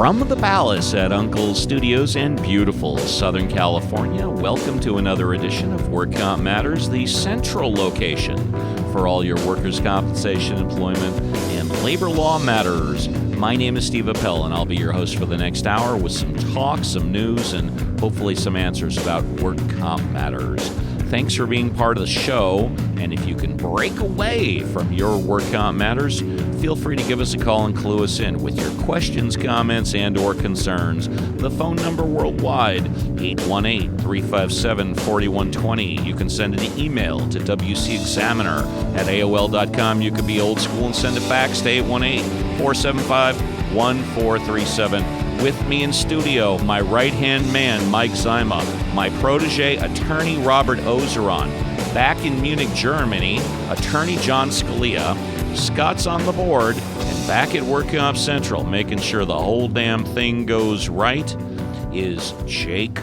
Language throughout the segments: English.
From the Palace at Uncle Studios in beautiful Southern California, welcome to another edition of Work Comp Matters, the central location for all your workers' compensation, employment, and labor law matters. My name is Steve Appel, and I'll be your host for the next hour with some talk, some news, and hopefully some answers about work comp matters. Thanks for being part of the show, and if you can break away from your work comp matters, feel free to give us a call and clue us in with your questions, comments, and or concerns. The phone number worldwide, 818-357-4120. You can send an email to wcexaminer@aol.com. You could be old school and send a fax to 818-475-1437. With me in studio, my right-hand man, Mike Zyma, my protege, attorney Robert Ozeron. Back in Munich, Germany, attorney John Scalia. Scott's on the board, and back at Work Comp Central, making sure the whole damn thing goes right, is Jake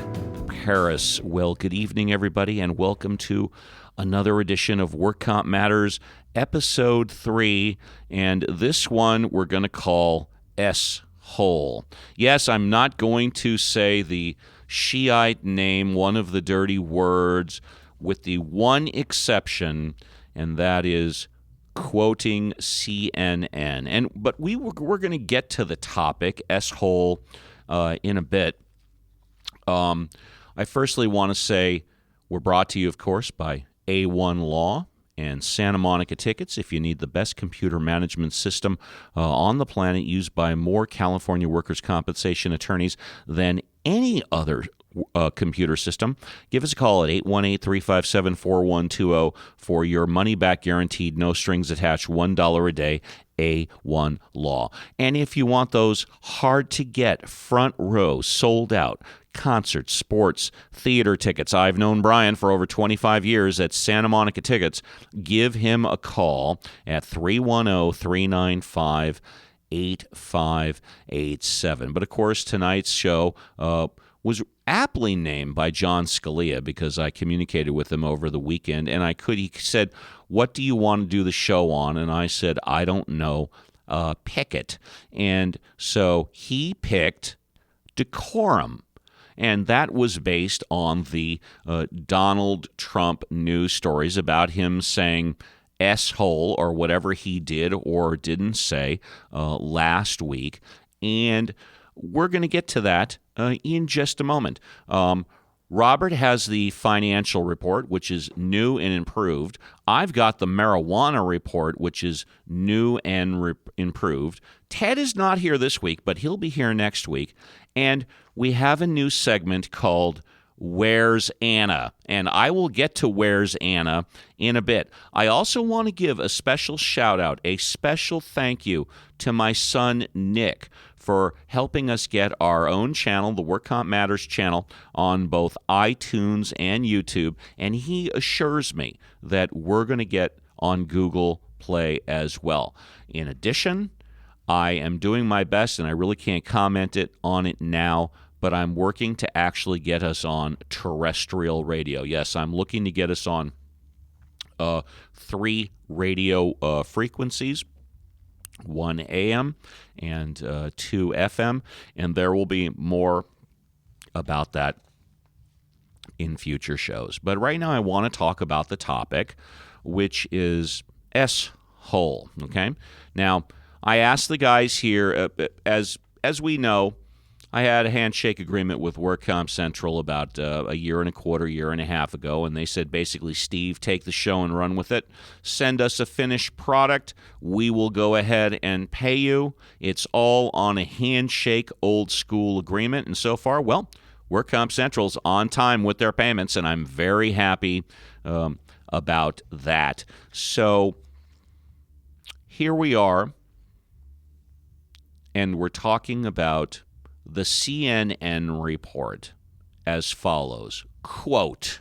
Paris. Well, good evening, everybody, and welcome to another edition of Work Comp Matters, Episode 3, and this one we're going to call S-Hole. Yes, I'm not going to say the Shiite name, one of the dirty words, with the one exception, and that is quoting CNN. But we're going to get to the topic, S-Hole, in a bit. I firstly want to say we're brought to you, of course, by A1 Law and Santa Monica Tickets. If you need the best computer management system on the planet, used by more California workers' compensation attorneys than any other computer system, give us a call at 818-357-4120 for your money-back guaranteed, no strings attached, $1 a day, A1 Law. And if you want those hard-to-get, front row, sold-out concerts, sports, theater tickets, I've known Brian for over 25 years at Santa Monica Tickets, give him a call at 310-395-8587. But of course, tonight's show was aptly named by John Scalia because I communicated with him over the weekend, and he said, "What do you want to do the show on?" And I said, "I don't know, pick it." And so he picked decorum. And that was based on the Donald Trump news stories about him saying S-hole or whatever he did or didn't say last week. And we're going to get to that in just a moment. Robert has the financial report, which is new and improved. I've got the marijuana report, which is new and improved. Ted is not here this week, but he'll be here next week. And we have a new segment called Where's Anna? And I will get to Where's Anna in a bit. I also want to give a special shout out, a special thank you to my son, Nick, for helping us get our own channel, the Work Comp Matters channel, on both iTunes and YouTube. And he assures me that we're going to get on Google Play as well. In addition, I am doing my best, and I really can't comment on it now, but I'm working to actually get us on terrestrial radio. Yes, I'm looking to get us on 3 radio frequencies, 1 AM and 2 FM, and there will be more about that in future shows. But right now I want to talk about the topic, which is S-hole, okay? Now, I asked the guys here, as we know, I had a handshake agreement with Work Comp Central about a year and a quarter, year and a half ago, and they said basically, Steve, take the show and run with it. Send us a finished product. We will go ahead and pay you. It's all on a handshake, old school agreement. And so far, well, Work Comp Central's on time with their payments, and I'm very happy about that. So here we are, and we're talking about the CNN report as follows, quote,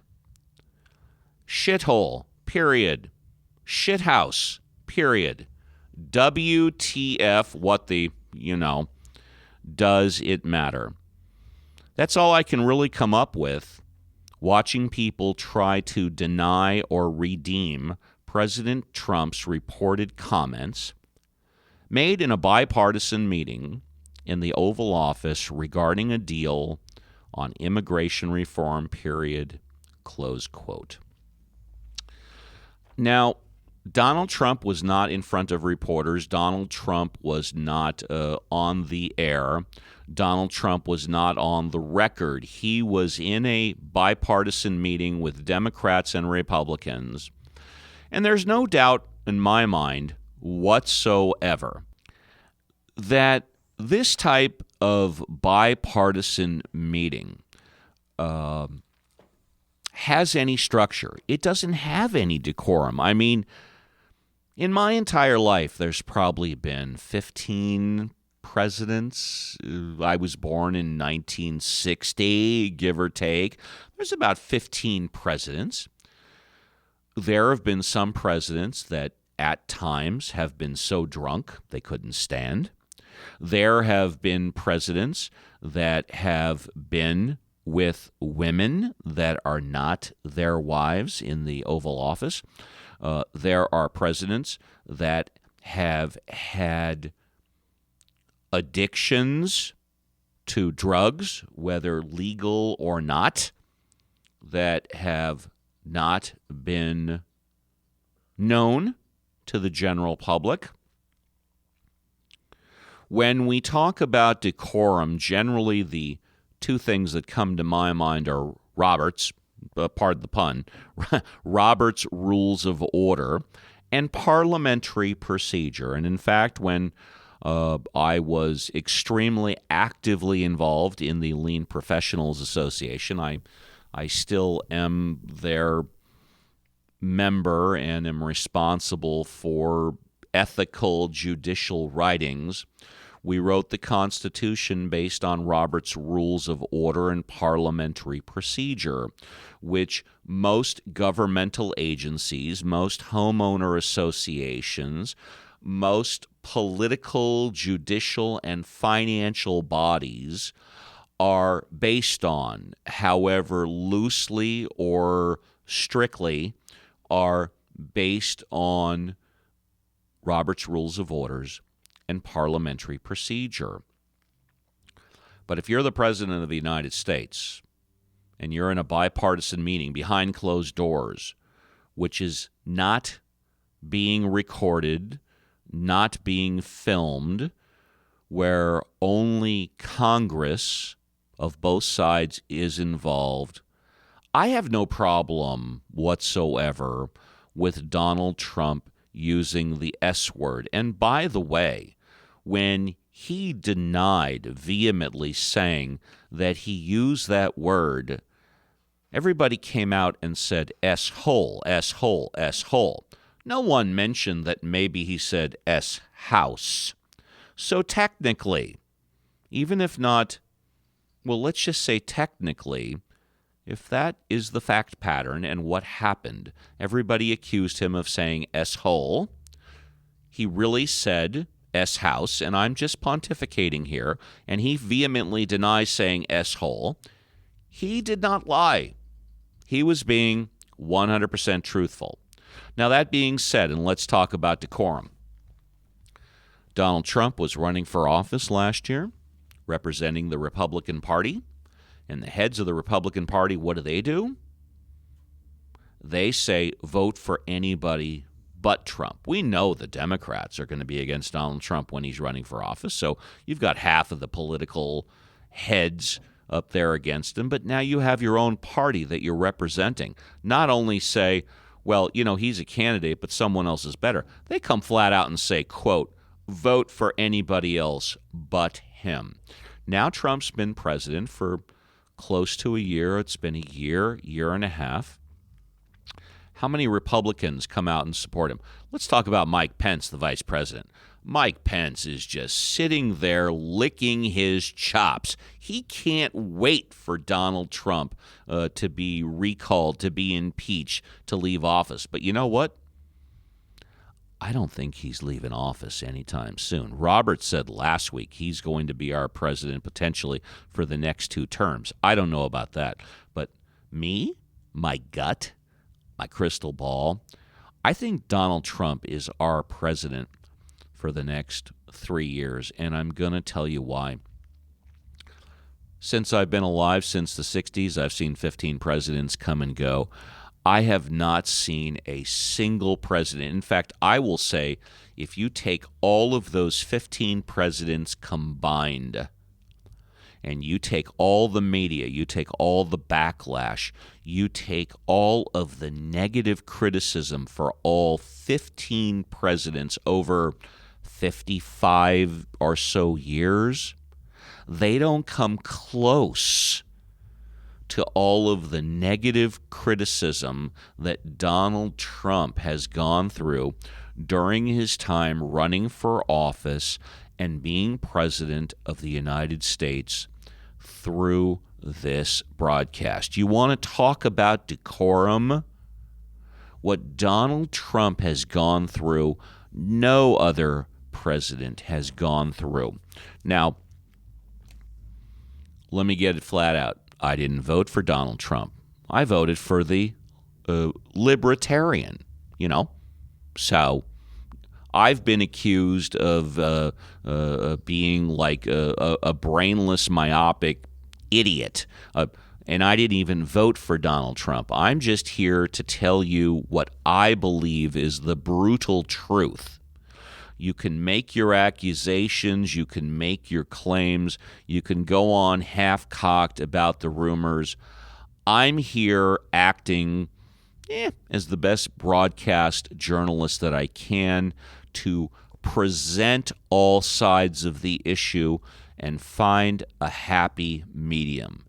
shithole, period, shithouse, period, WTF, what the, does it matter? That's all I can really come up with, watching people try to deny or redeem President Trump's reported comments made in a bipartisan meeting in the Oval Office regarding a deal on immigration reform, period, close quote. Now, Donald Trump was not in front of reporters. Donald Trump was not on the air. Donald Trump was not on the record. He was in a bipartisan meeting with Democrats and Republicans. And there's no doubt in my mind whatsoever that this type of bipartisan meeting has any structure. It doesn't have any decorum. I mean, in my entire life, there's probably been 15 presidents. I was born in 1960, give or take. There's about 15 presidents. There have been some presidents that at times have been so drunk they couldn't stand. There have been presidents that have been with women that are not their wives in the Oval Office. There are presidents that have had addictions to drugs, whether legal or not, that have not been known to the general public. When we talk about decorum, generally the two things that come to my mind are Roberts, pardon the pun, Robert's Rules of Order and parliamentary procedure. And in fact, when I was extremely actively involved in the Lean Professionals Association, I still am their member and am responsible for ethical judicial writings. We wrote the Constitution based on Robert's Rules of Order and parliamentary procedure, which most governmental agencies, most homeowner associations, most political, judicial, and financial bodies are based on, however loosely or strictly, are based on Robert's Rules of Orders and parliamentary procedure. But if you're the President of the United States and you're in a bipartisan meeting behind closed doors, which is not being recorded, not being filmed, where only Congress of both sides is involved, I have no problem whatsoever with Donald Trump using the S word. And by the way, when he denied vehemently saying that he used that word, everybody came out and said S-hole, S-hole, S-hole. No one mentioned that maybe he said S-house. So technically, even if not, well, let's just say technically, if that is the fact pattern and what happened, everybody accused him of saying S-hole. He really said S-house, and I'm just pontificating here, and he vehemently denies saying S-hole. He did not lie. He was being 100% truthful. Now, that being said, and let's talk about decorum. Donald Trump was running for office last year, representing the Republican Party. And the heads of the Republican Party, what do? They say, vote for anybody but Trump. We know the Democrats are going to be against Donald Trump when he's running for office. So you've got half of the political heads up there against him. But now you have your own party that you're representing. Not only say, well, you know, he's a candidate, but someone else is better. They come flat out and say, quote, vote for anybody else but him. Now Trump's been president for close to a year. It's been a year, year and a half. How many Republicans come out and support him? Let's talk about Mike Pence, the vice president. Mike Pence is just sitting there licking his chops. He can't wait for Donald Trump to be recalled, to be impeached, to leave office. But you know what? I don't think he's leaving office anytime soon. Robert said last week he's going to be our president potentially for the next 2 terms. I don't know about that. But me, my gut, my crystal ball, I think Donald Trump is our president for the next 3 years, and I'm going to tell you why. Since I've been alive since the 60s, I've seen 15 presidents come and go. I have not seen a single president. In fact, I will say if you take all of those 15 presidents combined and you take all the media, you take all the backlash, you take all of the negative criticism for all 15 presidents over 55 or so years, they don't come close to all of the negative criticism that Donald Trump has gone through during his time running for office and being president of the United States through this broadcast. You want to talk about decorum? What Donald Trump has gone through, no other president has gone through. Now, let me get it flat out. I didn't vote for Donald Trump. I voted for the libertarian, So I've been accused of being like a brainless, myopic idiot. And I didn't even vote for Donald Trump. I'm just here to tell you what I believe is the brutal truth. You can make your accusations, you can make your claims, you can go on half-cocked about the rumors. I'm here acting as the best broadcast journalist that I can to present all sides of the issue and find a happy medium.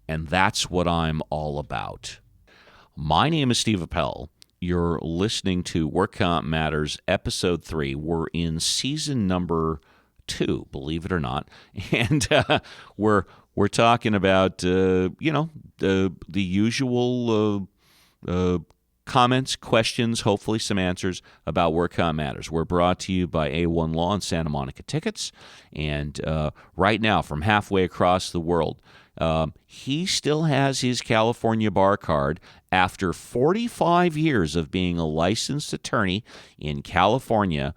And that's what I'm all about. My name is Steve Appel. You're listening to Work Comp Matters, Episode 3. We're in Season number 2, believe it or not. And we're talking about, the usual comments, questions, hopefully some answers about Work Comp Matters. We're brought to you by A1 Law and Santa Monica Tickets. And right now, from halfway across the world, he still has his California bar card after 45 years of being a licensed attorney in California.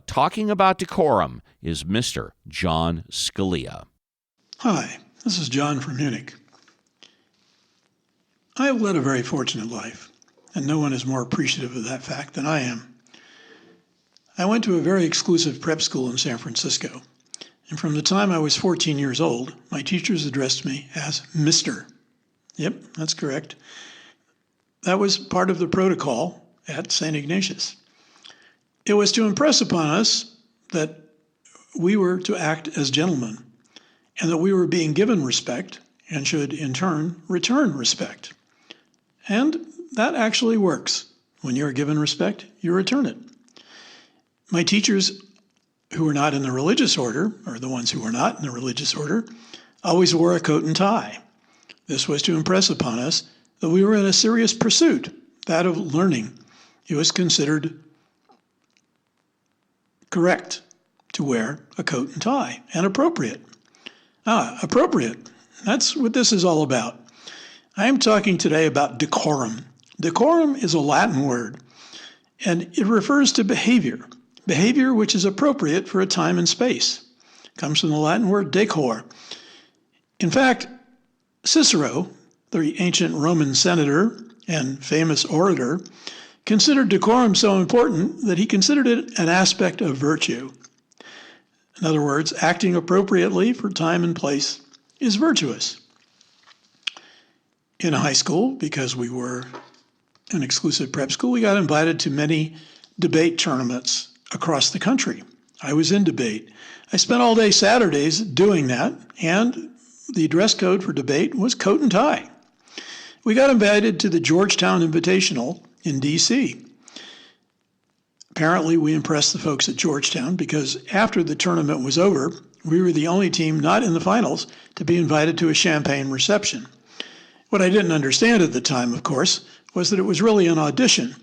Talking about decorum is Mr. John Scalia. Hi, this is John from Munich. I have led a very fortunate life, and no one is more appreciative of that fact than I am. I went to a very exclusive prep school in San Francisco. And from the time I was 14 years old, my teachers addressed me as Mr. Yep, that's correct. That was part of the protocol at St. Ignatius. It was to impress upon us that we were to act as gentlemen and that we were being given respect and should in turn return respect. And that actually works. When you're given respect, you return it. My teachers who were not in the religious order, or the ones who were not in the religious order, always wore a coat and tie. This was to impress upon us that we were in a serious pursuit, that of learning. It was considered correct to wear a coat and tie, and appropriate. Appropriate. That's what this is all about. I am talking today about decorum. Decorum is a Latin word, and it refers to behavior which is appropriate for a time and space. It comes from the Latin word decor. In fact, Cicero, the ancient Roman senator and famous orator, considered decorum so important that he considered it an aspect of virtue. In other words, acting appropriately for time and place is virtuous. In high school, because we were an exclusive prep school, we got invited to many debate tournaments across the country. I was in debate. I spent all day Saturdays doing that, and the dress code for debate was coat and tie. We got invited to the Georgetown Invitational in D.C. Apparently, we impressed the folks at Georgetown because after the tournament was over, we were the only team not in the finals to be invited to a champagne reception. What I didn't understand at the time, of course, was that it was really an audition.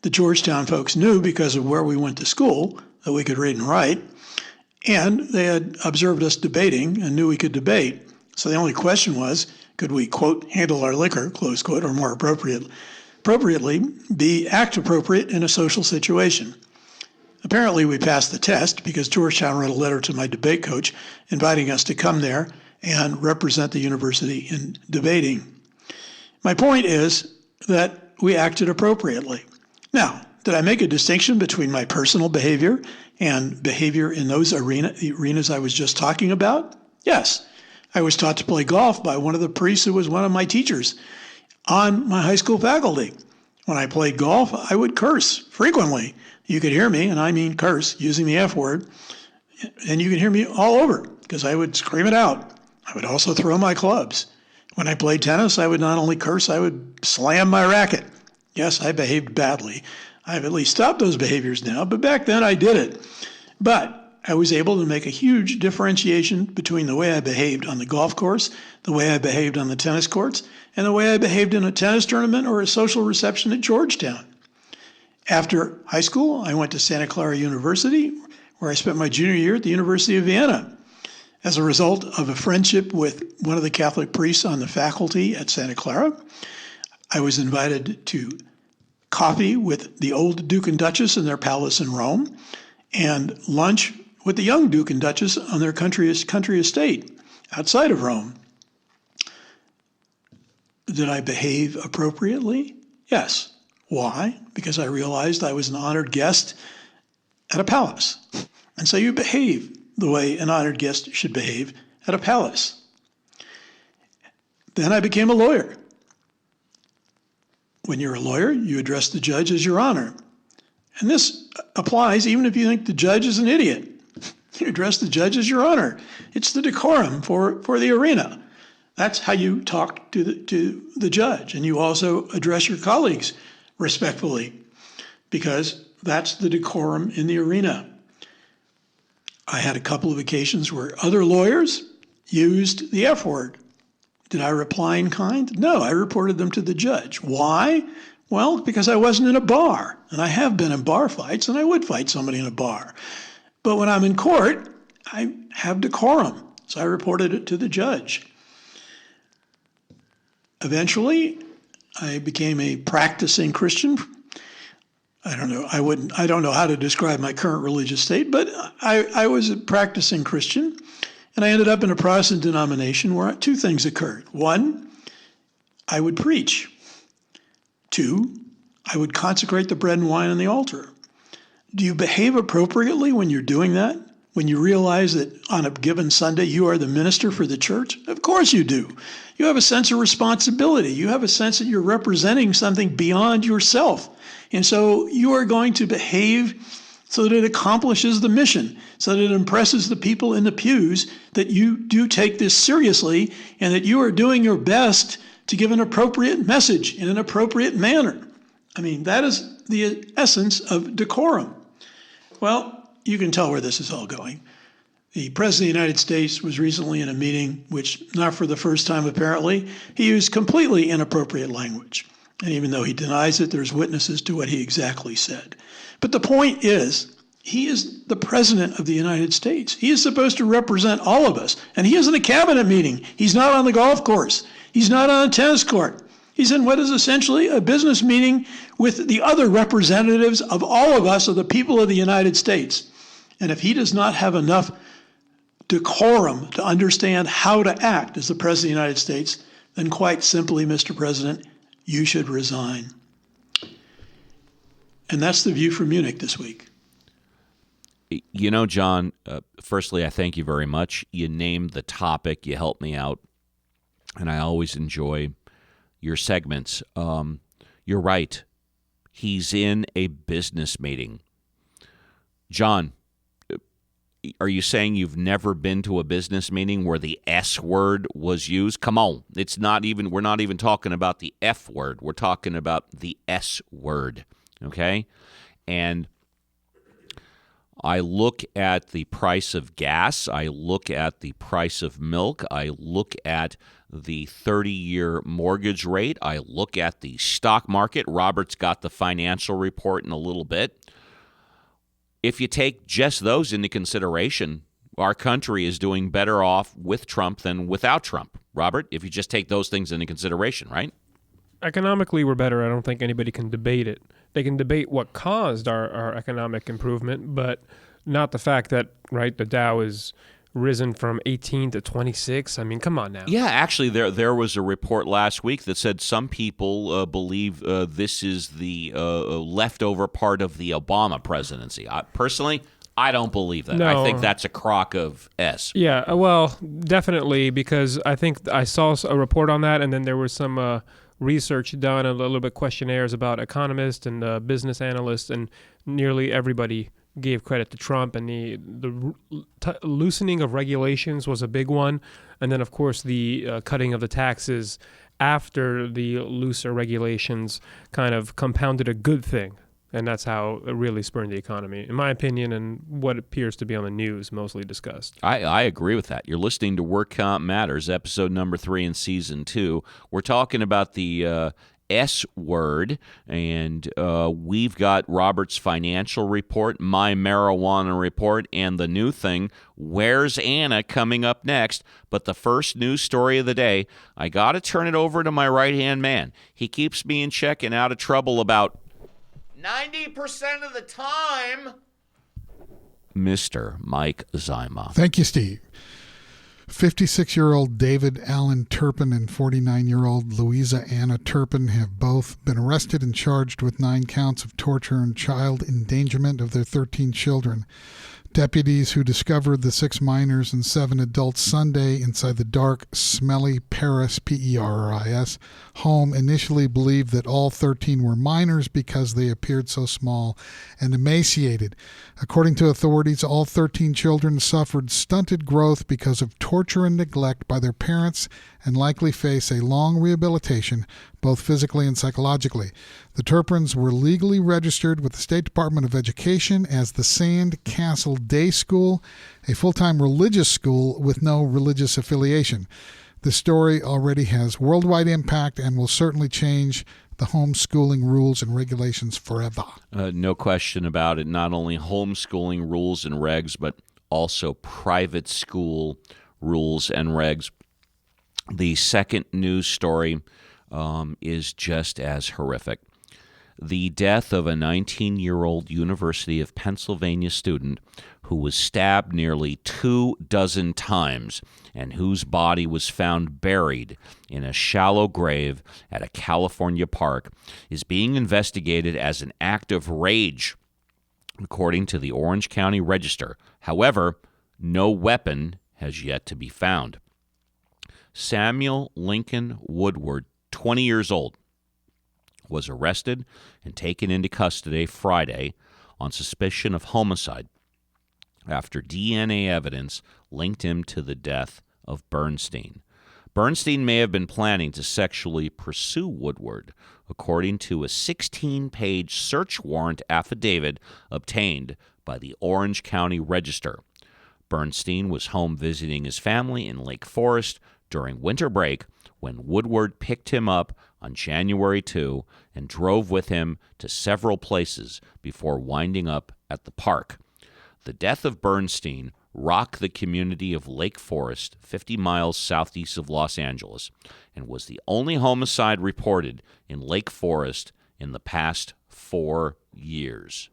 The Georgetown folks knew, because of where we went to school, that we could read and write, and they had observed us debating and knew we could debate. So the only question was, could we, quote, handle our liquor, close quote, or more appropriately, act appropriate in a social situation. Apparently, we passed the test because Georgetown wrote a letter to my debate coach inviting us to come there and represent the university in debating. My point is that we acted appropriately. Now, did I make a distinction between my personal behavior and behavior in those arenas I was just talking about? Yes. I was taught to play golf by one of the priests who was one of my teachers on my high school faculty. When I played golf, I would curse frequently. You could hear me, and I mean curse, using the F word, and you could hear me all over because I would scream it out. I would also throw my clubs. When I played tennis, I would not only curse, I would slam my racket. Yes, I behaved badly. I've at least stopped those behaviors now, but back then I did it. But I was able to make a huge differentiation between the way I behaved on the golf course, the way I behaved on the tennis courts, and the way I behaved in a tennis tournament or a social reception at Georgetown. After high school, I went to Santa Clara University, where I spent my junior year at the University of Vienna. As a result of a friendship with one of the Catholic priests on the faculty at Santa Clara, I was invited to coffee with the old Duke and Duchess in their palace in Rome, and lunch with the young Duke and Duchess on their country estate outside of Rome. Did I behave appropriately? Yes. Why? Because I realized I was an honored guest at a palace. And so you behave the way an honored guest should behave at a palace. Then I became a lawyer. When you're a lawyer, you address the judge as your honor. And this applies even if you think the judge is an idiot. You address the judge as your honor. It's the decorum for the arena. That's how you talk to the judge. And you also address your colleagues respectfully, because that's the decorum in the arena. I had a couple of occasions where other lawyers used the F word. Did I reply in kind? No, I reported them to the judge. Why? Well, because I wasn't in a bar, and I have been in bar fights, and I would fight somebody in a bar. But when I'm in court, I have decorum, so I reported it to the judge. Eventually, I became a practicing Christian. I don't know how to describe my current religious state, but I was a practicing Christian, and I ended up in a Protestant denomination where two things occurred. One, I would preach. Two, I would consecrate the bread and wine on the altar. Do you behave appropriately when you're doing that? When you realize that on a given Sunday you are the minister for the church? Of course you do. You have a sense of responsibility. You have a sense that you're representing something beyond yourself. And so you are going to behave so that it accomplishes the mission, so that it impresses the people in the pews that you do take this seriously and that you are doing your best to give an appropriate message in an appropriate manner. I mean, that is the essence of decorum. Well, you can tell where this is all going. The President of the United States was recently in a meeting, which, not for the first time apparently, he used completely inappropriate language. And even though he denies it, there's witnesses to what he exactly said. But the point is, he is the President of the United States. He is supposed to represent all of us. And he is in a cabinet meeting. He's not on the golf course. He's not on a tennis court. He's in what is essentially a business meeting with the other representatives of all of us, of the people of the United States. And if he does not have enough decorum to understand how to act as the President of the United States, then quite simply, Mr. President, you should resign. And that's the view from Munich this week. You know, John, firstly, I thank you very much. You named the topic. You helped me out. And I always enjoy your segments. You're right. He's in a business meeting. John, are you saying you've never been to a business meeting where the S word was used? Come on. We're not even talking about the F word. We're talking about the S word. Okay? And I look at the price of gas. I look at the price of milk. I look at the 30-year mortgage rate. I look at the stock market. Robert's got the financial report in a little bit. If you take just those into consideration, our country is doing better off with Trump than without Trump. Robert, if you just take those things into consideration, right? Economically, we're better. I don't think anybody can debate it. they can debate what caused our economic improvement, but not the fact that, right, the Dow is risen from 18 to 26. I mean, come on now. Yeah, actually, there was a report last week that said some people believe this is the leftover part of the Obama presidency. Personally, I don't believe that. No. I think that's a crock of S. Yeah, well, definitely, because I think I saw a report on that, and then there was some research done, a little bit questionnaires about economists and business analysts, and nearly everybody gave credit to Trump, and the loosening of regulations was a big one, and then of course the cutting of the taxes after the looser regulations kind of compounded a good thing, and that's how it really spurned the economy, in my opinion, and what appears to be on the news mostly discussed. I agree with that. You're listening to Work Comp Matters, episode number 3 in season 2. We're talking about the S word, and we've got Robert's financial report, my marijuana report, and the new thing, Where's Anna, coming up next. But the first news story of the day, I got to turn it over to my right-hand man. He keeps me in check and out of trouble about 90% of the time, Mr. Mike Zyma. Thank you, Steve. 56-year-old David Allen Turpin and 49-year-old Louisa Anna Turpin have both been arrested and charged with 9 counts of torture and child endangerment of their 13 children. Deputies who discovered the 6 minors and 7 adults Sunday inside the dark, smelly Paris, P-E-R-R-I-S, home initially believed that all 13 were minors because they appeared so small and emaciated. According to authorities, all 13 children suffered stunted growth because of torture and neglect by their parents and likely face a long rehabilitation, both physically and psychologically. The Turpins were legally registered with the State Department of Education as the Sand Castle Day School, a full-time religious school with no religious affiliation. This story already has worldwide impact and will certainly change the homeschooling rules and regulations forever. No question about it. Not only homeschooling rules and regs, but also private school rules and regs. The second news story is just as horrific. The death of a 19-year-old University of Pennsylvania student who was stabbed nearly 24 times and whose body was found buried in a shallow grave at a California park is being investigated as an act of rage, according to the Orange County Register. However, no weapon has yet to be found. Samuel Lincoln Woodward, 20 years old, was arrested and taken into custody Friday on suspicion of homicide after DNA evidence linked him to the death of Bernstein. Bernstein may have been planning to sexually pursue Woodward, according to a 16-page search warrant affidavit obtained by the Orange County Register. Bernstein was home visiting his family in Lake Forest during winter break when Woodward picked him up on January 2 and drove with him to several places before winding up at the park. The death of Bernstein rocked the community of Lake Forest, 50 miles southeast of Los Angeles, and was the only homicide reported in Lake Forest in the past 4 years.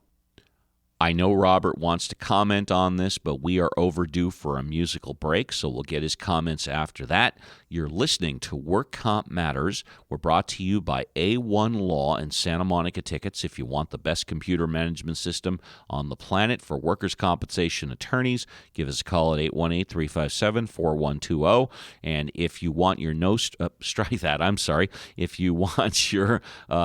I know Robert wants to comment on this, but we are overdue for a musical break, so we'll get his comments after that. You're listening to Work Comp Matters. We're brought to you by A1 Law and Santa Monica Tickets. If you want the best computer management system on the planet for workers' compensation attorneys, give us a call at 818-357-4120. And if you want your if you want your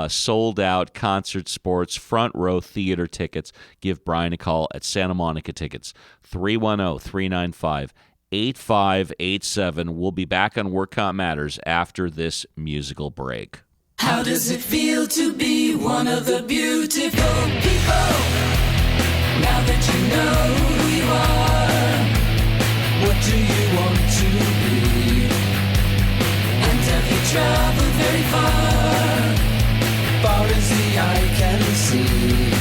sold-out concert, sports, front row theater tickets, give Brian a call at Santa Monica Tickets, 310-395-8587. We'll be back on Work Comp Matters after this musical break. How does it feel to be one of the beautiful people? Now that you know who you are, what do you want to be? And have you traveled very far, far as the eye can see?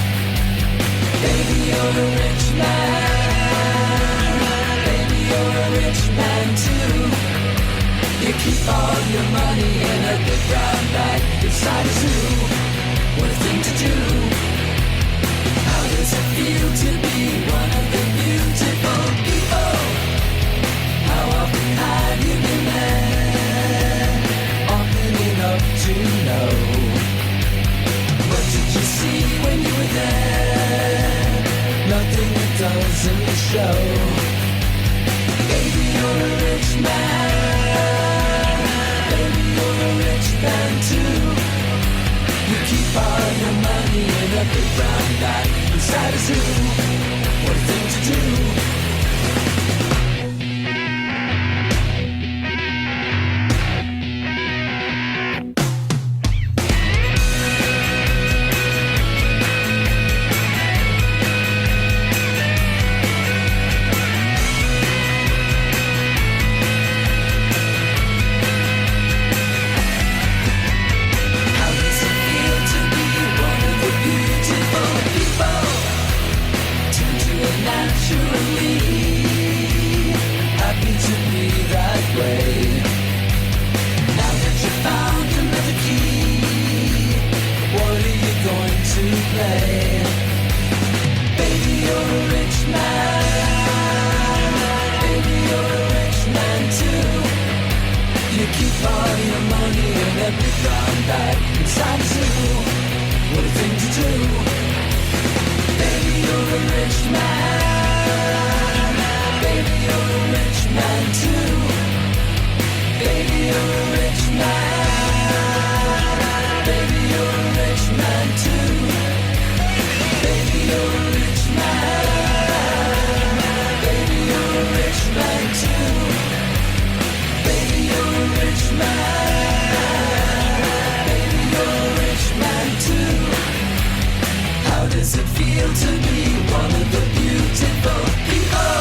Baby, you're a rich man. Baby, you're a rich man too. You keep all your money in a big brown bag inside a zoo. What if thing to do. How does it feel to be one of the beautiful people? How often have you been there? Often enough to know. What did you see when you were there? Nothing that doesn't show. Baby, you're a rich man. Baby, you're a rich man too. You keep all your money in a big brown bag inside a zoo. What a thing to do. How does it feel to be one of the beautiful people?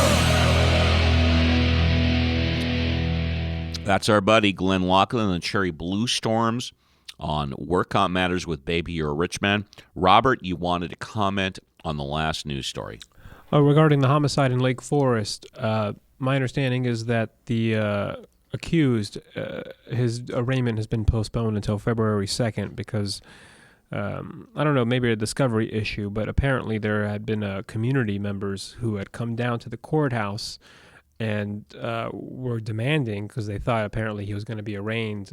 That's our buddy Glenn Laughlin and the Cherry Blue Storms on Work Comp Matters with Baby You're a Rich Man. Robert, you wanted to comment on the last news story. Regarding the homicide in Lake Forest, my understanding is that the accused, his arraignment has been postponed until February 2nd because, I don't know, maybe a discovery issue, but apparently there had been community members who had come down to the courthouse and were demanding, because they thought apparently he was going to be arraigned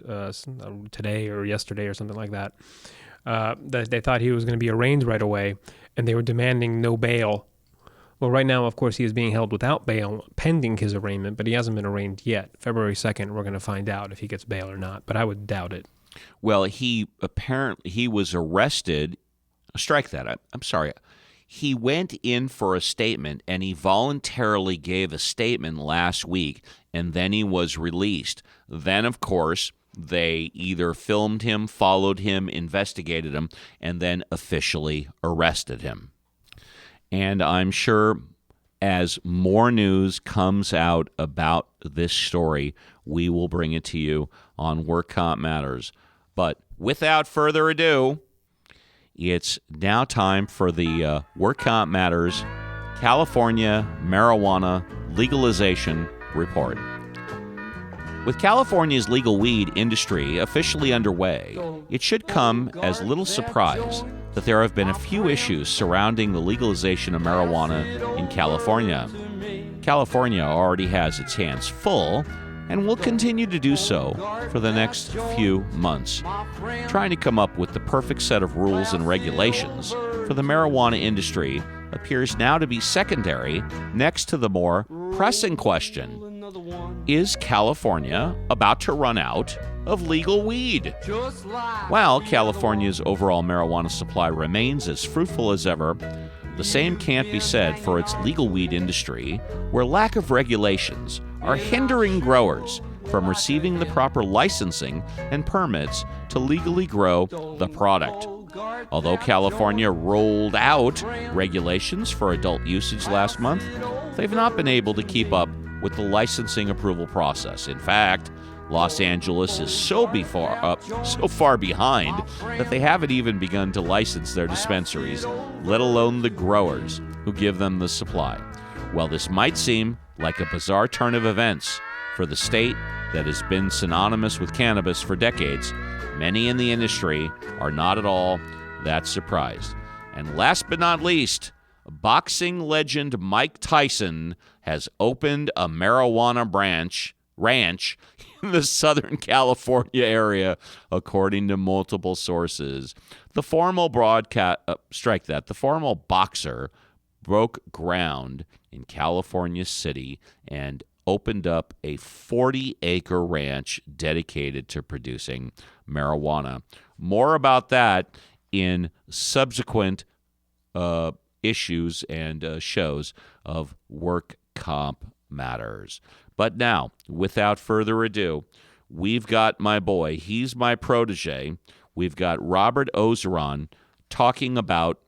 today or yesterday or something like that, that they thought he was going to be arraigned right away, and they were demanding no bail. Well, right now, of course, he is being held without bail pending his arraignment, but he hasn't been arraigned yet. February 2nd, we're going to find out if he gets bail or not, but I would doubt it. Well, he was arrested. Strike that. I'm sorry. He went in for a statement, and he voluntarily gave a statement last week, and then he was released. Then, of course, they either filmed him, followed him, investigated him, and then officially arrested him. And I'm sure as more news comes out about this story, we will bring it to you on Work Comp Matters. But without further ado, it's now time for the Work Comp Matters California Marijuana Legalization Report. With California's legal weed industry officially underway, it should come as little surprise that there have been a few issues surrounding the legalization of marijuana in California. California already has its hands full and will continue to do so for the next few months, trying to come up with the perfect set of rules and regulations for the marijuana industry appears now to be secondary next to the more pressing question: is California about to run out of legal weed? While California's overall marijuana supply remains as fruitful as ever, the same can't be said for its legal weed industry, where lack of regulations are hindering growers from receiving the proper licensing and permits to legally grow the product. Although California rolled out regulations for adult usage last month, they've not been able to keep up with the licensing approval process. In fact, Los Angeles is so far behind that they haven't even begun to license their dispensaries, let alone the growers who give them the supply. While this might seem like a bizarre turn of events for the state that has been synonymous with cannabis for decades, many in the industry are not at all that surprised. And last but not least, boxing legend Mike Tyson has opened a marijuana ranch in the Southern California area, according to multiple sources. The former the former boxer broke ground in California City and opened up a 40-acre ranch dedicated to producing marijuana. More about that in subsequent issues and shows of Work Comp Matters. But now, without further ado, we've got my boy. He's my protege. We've got Robert Ozeron talking about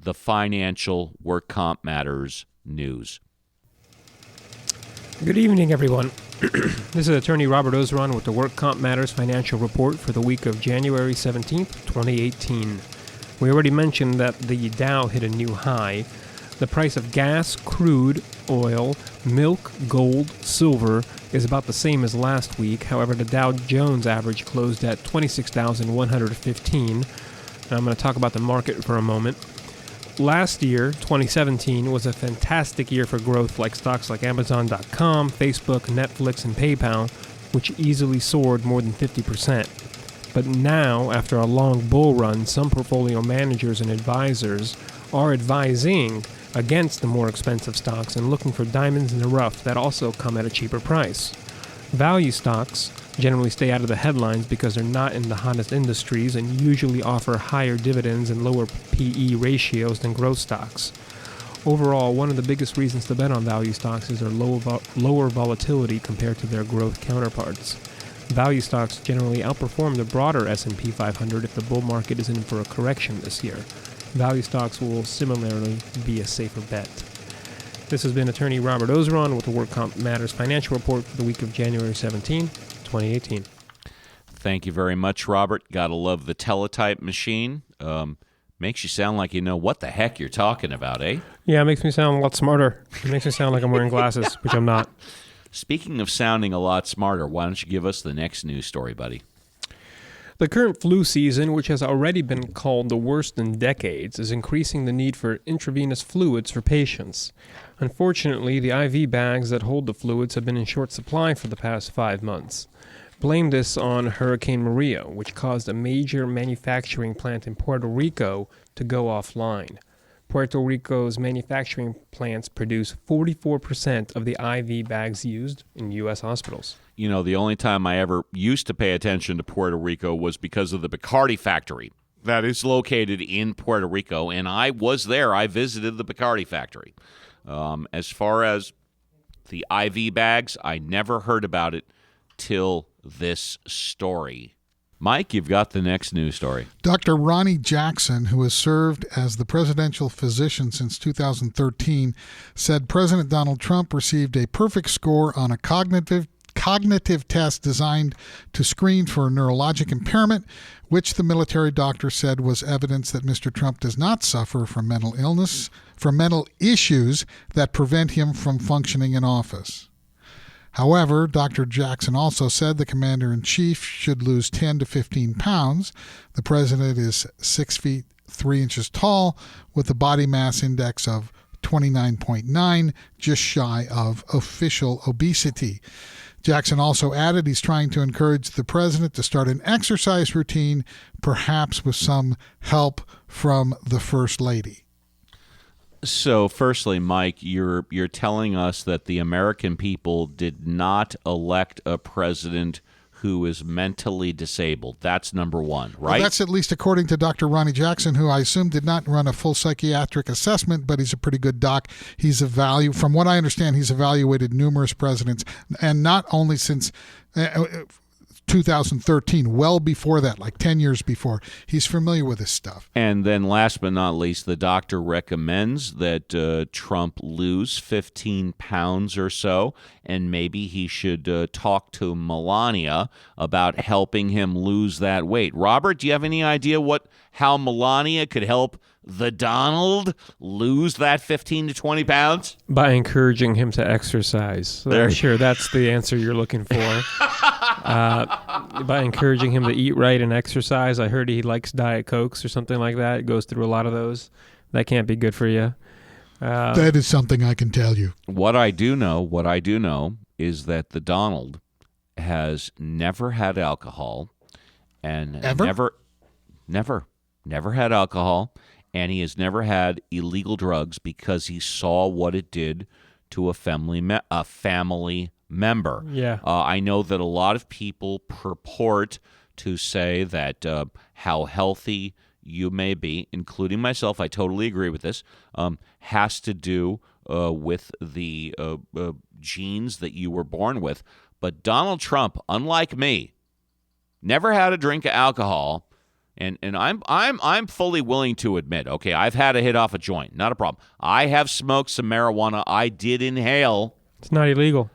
the financial Work Comp Matters news. Good evening, everyone. This is attorney Robert Ozeron with the Work Comp Matters Financial Report for the week of January 17th, 2018. We already mentioned that the Dow hit a new high. The price of gas, crude, oil, milk, gold, silver is about the same as last week. However, the Dow Jones average closed at 26,115. And I'm going to talk about the market for a moment. Last year, 2017, was a fantastic year for growth, like stocks like Amazon.com, Facebook, Netflix, and PayPal, which easily soared more than 50%. But now, after a long bull run, some portfolio managers and advisors are advising against the more expensive stocks and looking for diamonds in the rough that also come at a cheaper price. Value stocks generally stay out of the headlines because they're not in the hottest industries and usually offer higher dividends and lower PE ratios than growth stocks. Overall, one of the biggest reasons to bet on value stocks is their lower volatility compared to their growth counterparts. Value stocks generally outperform the broader S&P 500 if the bull market is in for a correction this year. Value stocks will similarly be a safer bet. This has been attorney Robert Ozeron with the Work Comp Matters Financial Report for the week of January 17, 2018. Thank you very much, Robert. Gotta love the teletype machine. Makes you sound like you know what the heck you're talking about, eh? Yeah, it makes me sound a lot smarter. It makes me sound like I'm wearing glasses, which I'm not. Speaking of sounding a lot smarter, why don't you give us the next news story, buddy? The current flu season, which has already been called the worst in decades, is increasing the need for intravenous fluids for patients. Unfortunately, the IV bags that hold the fluids have been in short supply for the past 5 months. Blame this on Hurricane Maria, which caused a major manufacturing plant in Puerto Rico to go offline. Puerto Rico's manufacturing plants produce 44% of the IV bags used in U.S. hospitals. You know, the only time I ever used to pay attention to Puerto Rico was because of the Bacardi factory that is located in Puerto Rico, and I was there. I visited the Bacardi factory. As far as the IV bags, I never heard about it till this story. Mike, you've got the next news story. Dr. Ronnie Jackson, who has served as the presidential physician since 2013, said President Donald Trump received a perfect score on a cognitive test designed to screen for neurologic impairment, which the military doctor said was evidence that Mr. Trump does not suffer from mental illness, from mental issues that prevent him from functioning in office. However, Dr. Jackson also said the commander-in-chief should lose 10 to 15 pounds. The president is 6 feet 3 inches tall with a body mass index of 29.9, just shy of official obesity. Jackson also added he's trying to encourage the president to start an exercise routine, perhaps with some help from the First Lady. So, firstly, Mike, you're telling us that the American people did not elect a president who is mentally disabled. That's number one, right? Well, that's at least according to Dr. Ronnie Jackson, who I assume did not run a full psychiatric assessment, but he's a pretty good doc. From what I understand, he's evaluated numerous presidents, and not only since 2013, well before that, like 10 years before. He's familiar with this stuff. And then last but not least, the doctor recommends that Trump lose 15 pounds or so, and maybe he should talk to Melania about helping him lose that weight. Robert, do you have any idea how Melania could help the Donald lose that 15 to 20 pounds? By encouraging him to exercise. So I'm sure that's the answer you're looking for. By encouraging him to eat right and exercise. I heard he likes Diet Cokes or something like that. It goes through a lot of those. That can't be good for you. That is something I can tell you. What I do know is that the Donald has never had alcohol and Ever? never had alcohol, and he has never had illegal drugs because he saw what it did to a family member. Yeah. I know that a lot of people purport to say that how healthy you may be, including myself, I totally agree with this, has to do with the genes that you were born with. But Donald Trump, unlike me, never had a drink of alcohol, and I'm fully willing to admit, okay, I've had a hit off a joint, not a problem. I have smoked some marijuana. I did inhale. It's not illegal.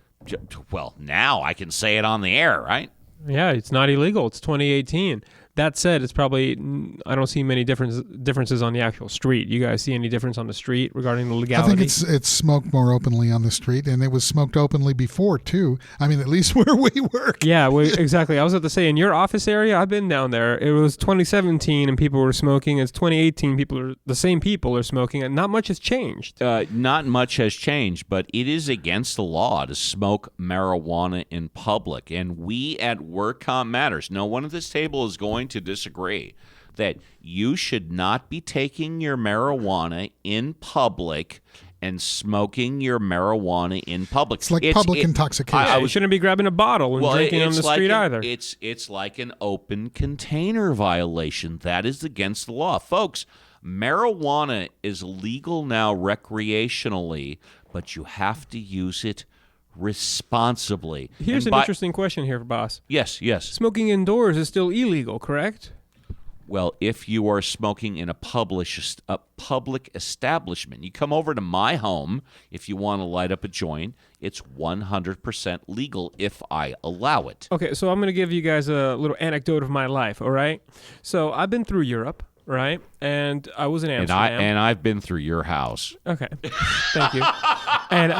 Well, now I can say it on the air, right? Yeah, it's not illegal. It's 2018. That said, it's probably, I don't see many differences on the actual street. You guys see any difference on the street regarding the legality? I think it's smoked more openly on the street, and it was smoked openly before, too. I mean, at least where we work. Yeah, exactly. I was about to say, in your office area, I've been down there. It was 2017, and people were smoking. It's 2018. The same people are smoking, and not much has changed. Not much has changed, but it is against the law to smoke marijuana in public. And we at WorkCom Matters, no one at this table is going to disagree that you should not be taking your marijuana in public and smoking your marijuana in public. It's like public intoxication. You shouldn't be grabbing a bottle and drinking on the street either. It's like an open container violation. That is against the law. Folks, marijuana is legal now recreationally, but you have to use it responsibly. Here's an interesting question here, boss. Yes. Smoking indoors is still illegal, correct? Well, if you are smoking in a public establishment, you come over to my home if you want to light up a joint, it's 100% legal if I allow it. Okay, so I'm going to give you guys a little anecdote of my life, all right? So I've been through Europe, right? And I was in Amsterdam. And I've been through your house. Okay, thank you. And,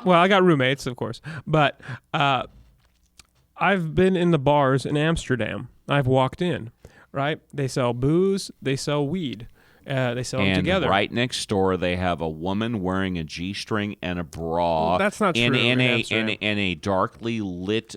well, I got roommates, of course. But I've been in the bars in Amsterdam. I've walked in, right? They sell booze. They sell weed. They sell them together. And right next door, they have a woman wearing a G-string and a bra. That's not true. In a darkly lit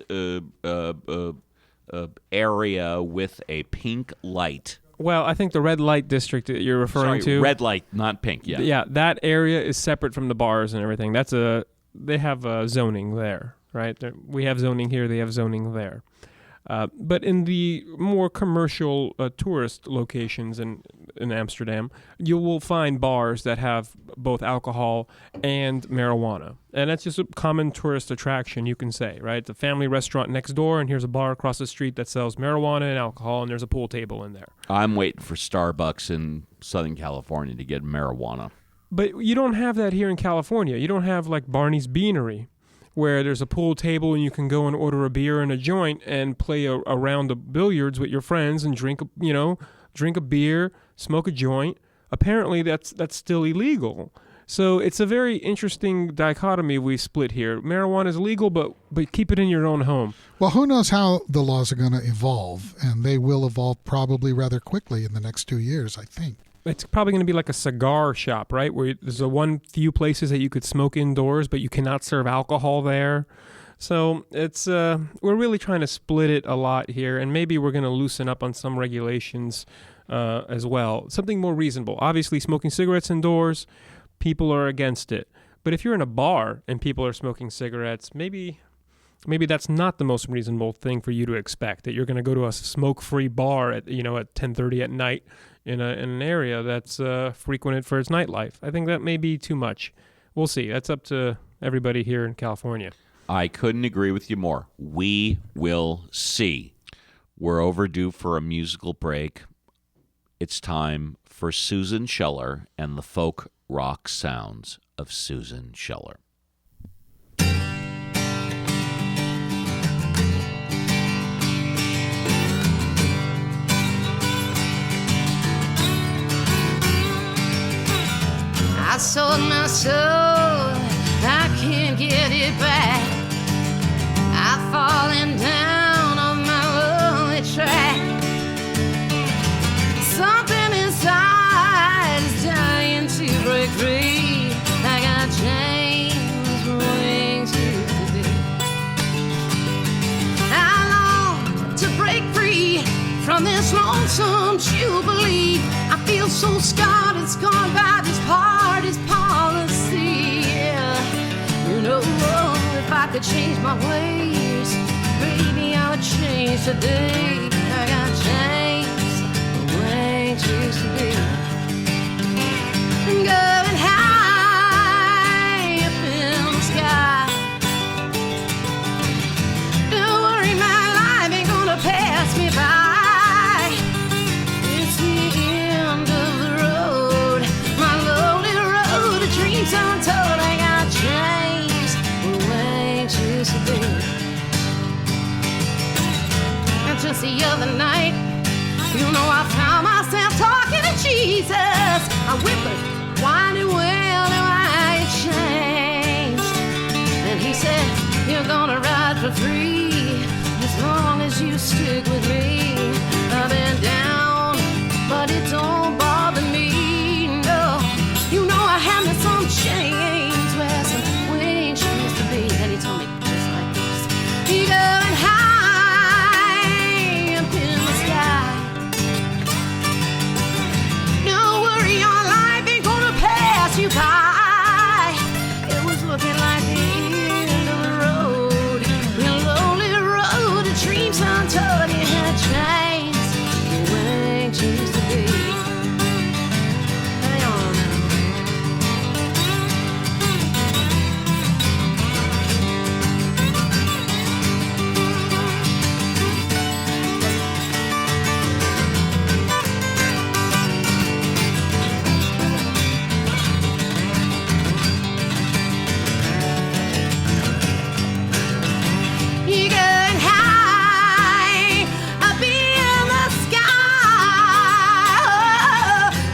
area with a pink light. Well, I think the red light district that you're referring to. Red light, not pink. Yeah. Yeah, that area is separate from the bars and everything. They have zoning there, right? We have zoning here. They have zoning there. But in the more commercial tourist locations in Amsterdam, you will find bars that have both alcohol and marijuana. And that's just a common tourist attraction, you can say, right? The family restaurant next door, and here's a bar across the street that sells marijuana and alcohol, and there's a pool table in there. I'm waiting for Starbucks in Southern California to get marijuana. But you don't have that here in California. You don't have like Barney's Beanery, where there's a pool table and you can go and order a beer and a joint and play a round of billiards with your friends and drink a beer, smoke a joint. Apparently that's still illegal. So it's a very interesting dichotomy we split here. Marijuana is legal, but keep it in your own home. Well, who knows how the laws are going to evolve, and they will evolve probably rather quickly in the next 2 years, I think. It's probably going to be like a cigar shop, right? Where there's few places that you could smoke indoors, but you cannot serve alcohol there. So it's we're really trying to split it a lot here, and maybe we're going to loosen up on some regulations as well. Something more reasonable. Obviously, smoking cigarettes indoors, people are against it. But if you're in a bar and people are smoking cigarettes, maybe that's not the most reasonable thing for you to expect, that you're going to go to a smoke-free bar at 10:30 at night in an area that's frequented for its nightlife. I think that may be too much. We'll see. That's up to everybody here in California. I couldn't agree with you more. We will see. We're overdue for a musical break. It's time for Susan Scheller and the folk rock sounds of Susan Scheller. I sold my soul, I can't get it back. I've fallen down on my lonely track. Something inside is dying to break free. I got chains from wings used to be. I long to break free from this lonesome jubilee. I feel so scarred, it's gone by this party's policy. Yeah. You know, if I could change my ways, baby, I would change today. I got chains, wings used to be. Going high up in the sky. Don't worry, my life ain't gonna pass me by. It's the end of the road, my lonely road of dreams untold. I got chains where wings used to be. And just the other night, you know, I found myself talking to Jesus. I whimpered, winding well, and I had changed. And he said, you're gonna ride for free as long as you stick with me. I've been down, but it don't bother me, no. You know I had me some chains where some wings used to be. And he told me just like this, you going high up in the sky. Don't worry, your life ain't gonna pass you by. It was looking like the end of the road, the lonely road of dreams untold. You had chains, your wings used to be. Hang on now. You going high up in the sky.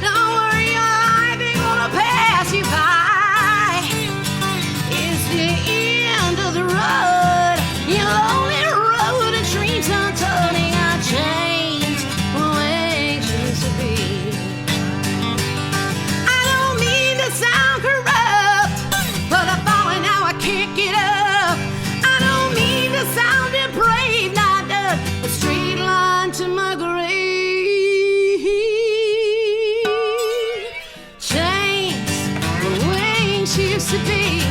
Don't worry, your life ain't gonna pass you by. It's the end of the road, your lonely road of dreams untold. Ain't got chains where wings used to be. I don't mean to sound corrupt, but I've fallen, now I can't get up. I don't mean to sound depraved, not a straight line to my grave. Chains where wings used to be.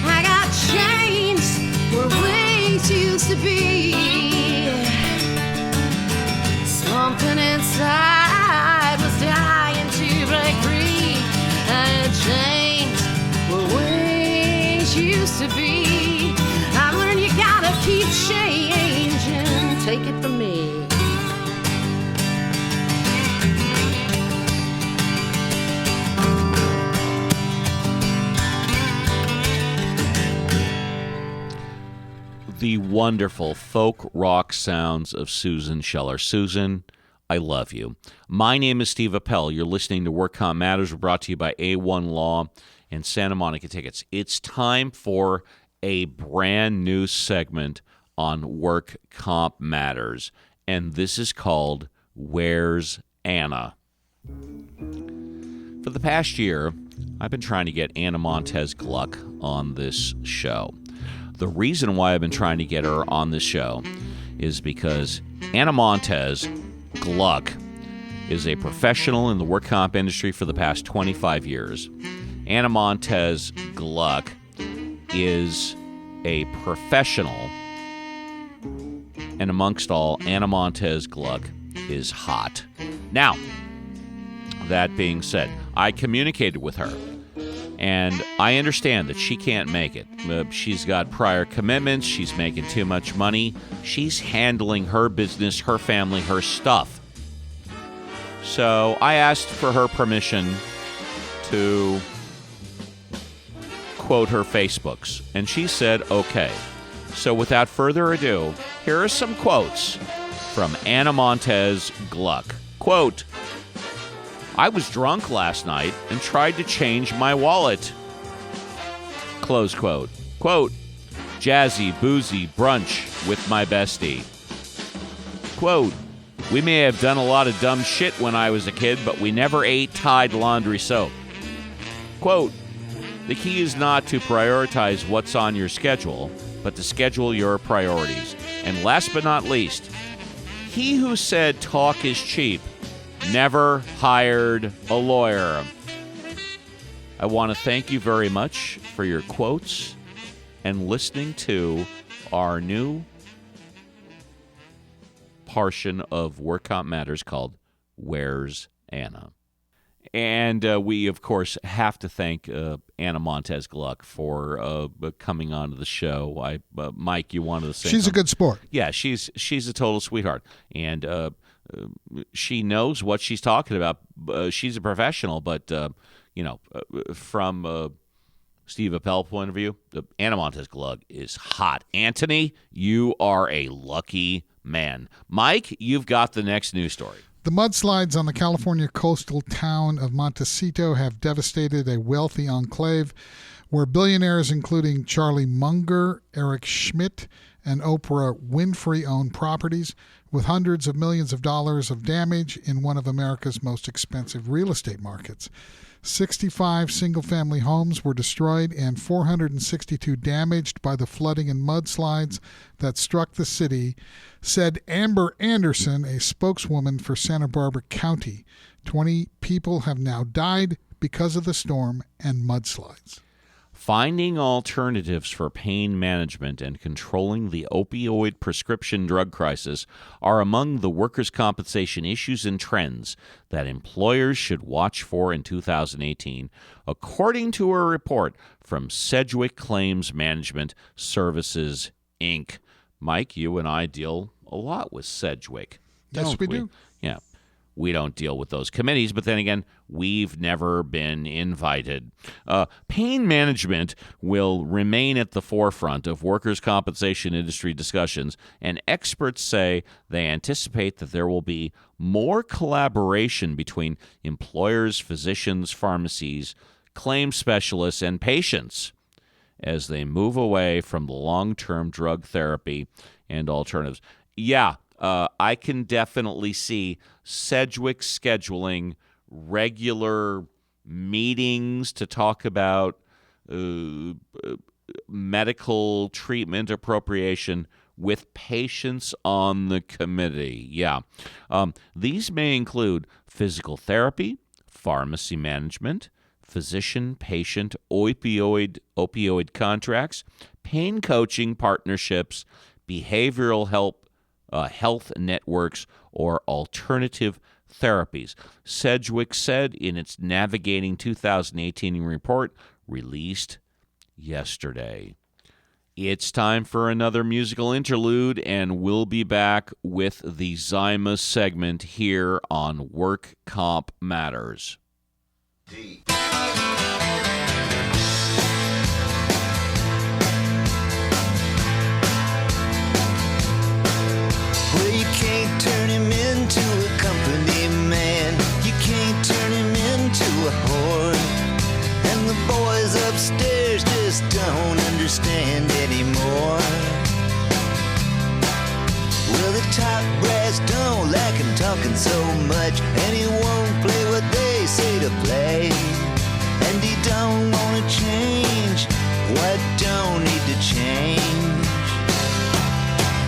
I got chains where wings used to be. Something inside was dying to break free. I had chains where wings used to be. I learned you gotta keep changing. Take it from me. The wonderful folk rock sounds of Susan Scheller. Susan, I love you. My name is Steve Appel. You're listening to Work Comp Matters. We're brought to you by A1 Law and Santa Monica Tickets. It's time for a brand new segment on Work Comp Matters, and this is called Where's Anna? For the past year, I've been trying to get Anna Montez Gluck on this show. The reason why I've been trying to get her on this show is because Anna Montez Gluck is a professional in the work comp industry for the past 25 years. Anna Montez Gluck is a professional, and amongst all, Anna Montez Gluck is hot. Now, that being said, I communicated with her, and I understand that she can't make it. She's got prior commitments. She's making too much money. She's handling her business, her family, her stuff. So I asked for her permission to quote her Facebooks, and she said okay. So without further ado, here are some quotes from Anna Montez Gluck. Quote, I was drunk last night and tried to change my wallet. Close quote. Quote, jazzy, boozy brunch with my bestie. Quote, we may have done a lot of dumb shit when I was a kid, but we never ate Tide laundry soap. Quote, the key is not to prioritize what's on your schedule, but to schedule your priorities. And last but not least, he who said talk is cheap never hired a lawyer. I want to thank you very much for your quotes and listening to our new portion of Work Comp Matters called Where's Anna? And we, of course, have to thank Anna Montez Gluck for coming on to the show. Mike, you wanted to say she's something? A good sport. Yeah, she's a total sweetheart. And she knows what she's talking about. She's a professional, but, from Steve Appel point of view, Anna Montez Gluck is hot. Anthony, you are a lucky man. Mike, you've got the next news story. The mudslides on the California coastal town of Montecito have devastated a wealthy enclave where billionaires including Charlie Munger, Eric Schmidt, and Oprah Winfrey own properties, with hundreds of millions of dollars of damage in one of America's most expensive real estate markets. 65 single-family homes were destroyed and 462 damaged by the flooding and mudslides that struck the city, said Amber Anderson, a spokeswoman for Santa Barbara County. 20 people have now died because of the storm and mudslides. Finding alternatives for pain management and controlling the opioid prescription drug crisis are among the workers' compensation issues and trends that employers should watch for in 2018, according to a report from Sedgwick Claims Management Services, Inc. Mike, you and I deal a lot with Sedgwick. Yes, we do. Yeah. We don't deal with those committees, but then again, we've never been invited. Pain management will remain at the forefront of workers' compensation industry discussions, and experts say they anticipate that there will be more collaboration between employers, physicians, pharmacies, claims specialists, and patients as they move away from the long-term drug therapy and alternatives. Yeah. I can definitely see Sedgwick scheduling regular meetings to talk about medical treatment appropriation with patients on the committee. Yeah. These may include physical therapy, pharmacy management, physician-patient opioid contracts, pain coaching partnerships, behavioral health networks, or alternative therapies. Sedgwick said in its Navigating 2018 report released yesterday. It's time for another musical interlude, and we'll be back with the Zyma segment here on Work Comp Matters. Well, you can't turn him into a company man. You can't turn him into a whore. And the boys upstairs just don't understand anymore. Well, the top brass don't like him talking so much, and he won't play what they say to play. And he don't want to change what don't need to change.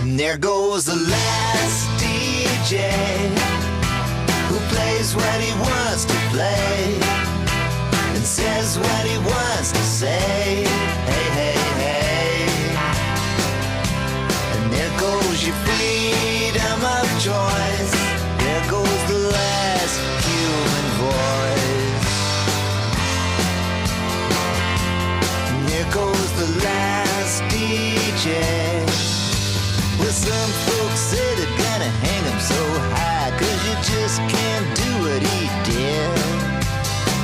And there goes the last DJ who plays what he wants to play and says what he wants to say. Hey, hey, hey. And there goes your freedom of choice. There goes the last human voice. And there goes the last DJ. Well, some folks say they're gonna hang him so high, 'cause you just can't do what he did.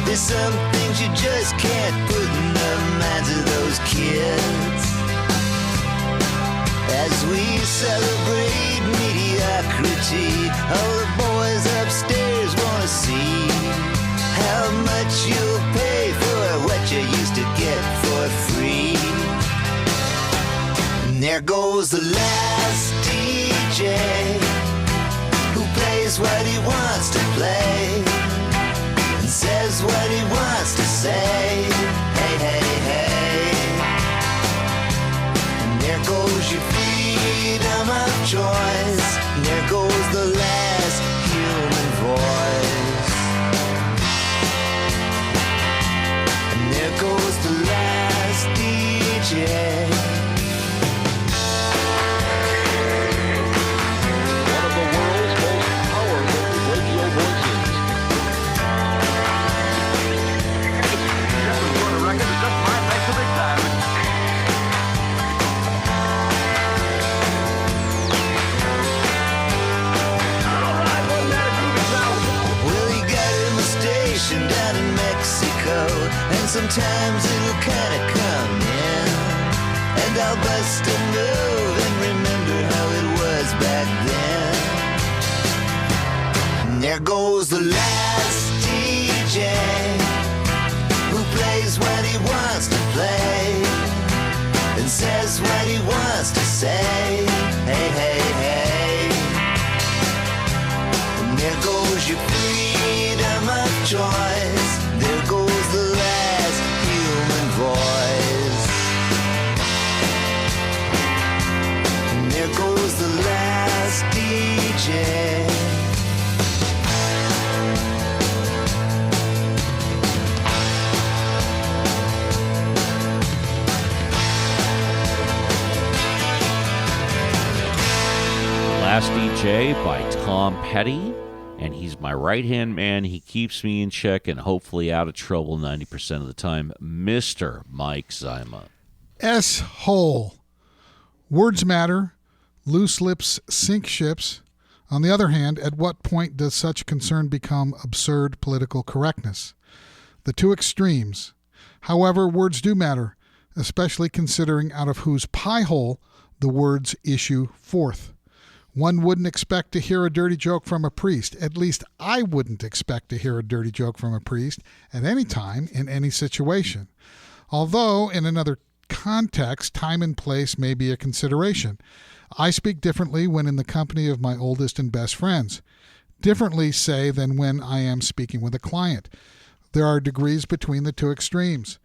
There's some things you just can't put in the minds of those kids. As we celebrate mediocrity, all the boys upstairs wanna see there goes the last DJ who plays what he wants to play and says what he wants to say. Hey, hey, hey. And there goes your freedom of choice. And there goes the last human voice. And there goes the last DJ. One of the world's most powerful radio voices. Just for the record, it just might make some big time. Well, he got him a station down in Mexico, and sometimes it'll kinda come in, and I'll bust a move and remember how it was back then. And there goes the last DJ who plays what he wants to play and says what he wants to say. Hey, hey, hey. And there goes your freedom of choice. There goes the last human voice. And there goes the last DJ. Last DJ by Tom Petty, and he's my right-hand man. He keeps me in check and hopefully out of trouble 90% of the time, Mr. Mike Zyma. S-hole. Words matter. Loose lips sink ships. On the other hand, at what point does such concern become absurd political correctness? The two extremes. However, words do matter, especially considering out of whose pie hole the words issue forth. One wouldn't expect to hear a dirty joke from a priest. At least I wouldn't expect to hear a dirty joke from a priest at any time in any situation. Although, in another context, time and place may be a consideration. I speak differently when in the company of my oldest and best friends. Differently, say, than when I am speaking with a client. There are degrees between the two extremes.